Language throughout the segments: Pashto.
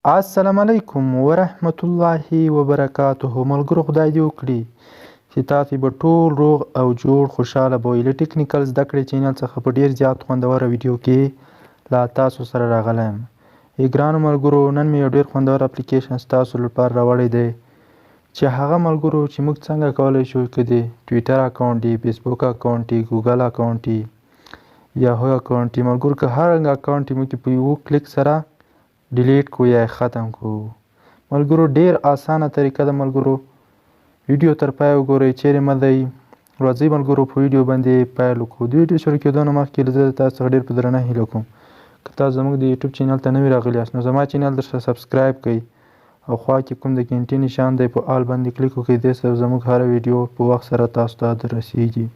السلام علیکم ورحمت الله وبرکاته. ملګرو خدای دې وکړي چې تاسې به ټول روغ او جوړ خوشحاله به وئ. له ټیکنیکل زده کړې چینل څخه په ډېر زیات خوندوره ویډیو کې له تاسو سره راغلی یم. ګرانو ملګرو، نن مې یو ډېر خوندور اپلکېشن ستاسو لپاره راوړی دی چې هغه ملګرو چې موږ څنګه کولی شو که د ټویټر اکاونټ یې، فیسبوک اکاونټ یې، ګوګل اکاونټ یې، یاهو اکاونټ یې، ملګرو که هر رنګه اکاونټ یې موږ په یوه کلیک سره ډیلیټ کو یا ختم کو. ملګرو ډیر اسانه طریقه ده ملګرو. ویډیو تر پای وګورئ، چیرې مه ځئ. راځئ ملګرو په ویډیو باندې پیل وکړو. د ویډیو شروع کېدو نه مخکې زه تاسو څخه ډېر په درنه هیله کوم که تاسو زموږ د یوټیوب چینل ته نوي راغلي یاست نو زما چینل درسره سبسګرائب کړئ او خوا کې کوم د ګنټې نشان دی په آل باندې کلیک وکړئ. دې سره زموږ هره ویډیو په وخت سره تاسو ته دررسیږي.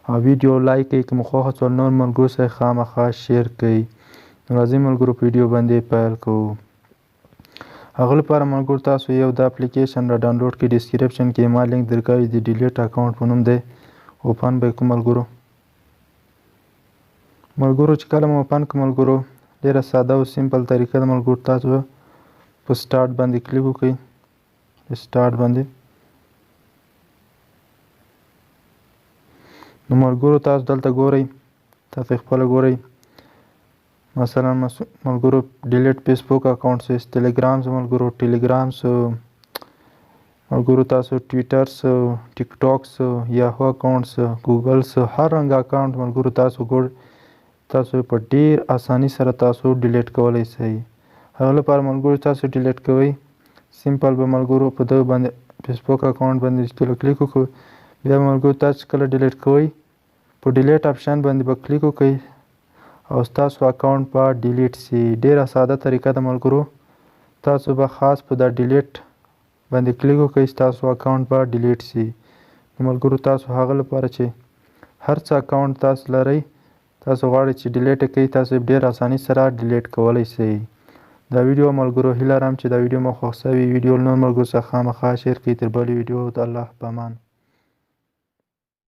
او ویډیو لایک کړئ، که مو خوښه شول نور ملګرو سره خامخا شیر کړئ. نو راځئ ملګرو په ویډیو باندې پیل کوو. هغه لپاره ملګرو تاسو یو د اپلیکېشن را ډاونلوډ کړئ. ډسکرپشن کې ما لینک درکړی د ډیلیټ اکاونټ په نوم دی. اوپن به یې کړو ملګرو. ملګرو چې کله مو اوپن کړو ملګرو ډېره ساده او سمپل طریقه ده ملګرو. تاسو په سټارټ باندې کلیک وکړئ. سټارټ باندې نو ملګرو تاسو دلته ګورئ، تاسو خپله ګورئ. مثلا ملګرو ډیلیټ فیسبوک اکاونټ سو، ټیلیګرام سو ملګرو، ټیلیګرام سو ملګرو، تاسو ټویټر سو، ټیک ټاک سو، یاهو اکاونټ سو، ګوګل سو، هر رنګ اکاونټ ملګرو تاسو په ډیر اساني سره تاسو ډیلیټ کولی شئ. هغه لپاره ملګرو تاسو ډیلیټ کوئ سمپل به ملګرو په دغه باندې فیسبوک اکاونټ باندې کله کلیک وکړو. بیا ملګرو تاسو کله ډیلیټ کوئ په ډیلیټ اپشن باندې به کلیک وکړئ او ستاسو اکاونټ به ډیلیټ سي. ډیره ساده طریقه ده ملګرو. تاسو به خاص په دا ډیلیټ باندې کلیک وکړئ، ستاسو اکاونټ به ډیلیټ سي. ملګرو تاسو هغه لپاره چې هر څه اکاونټ تاسو لرئ تاسو غواړئ چې ډیلیټ یې کړئ، تاسو یې ډېر اساني سره ډیلیټ کولی شئ. دا ویډیو ملګرو هیله لرم چې دا ویډیو مو خوښ شوي ویډیو نور ملګرو سره خامخا شیر کړئ. تر بلې ویډیو د الله په امان.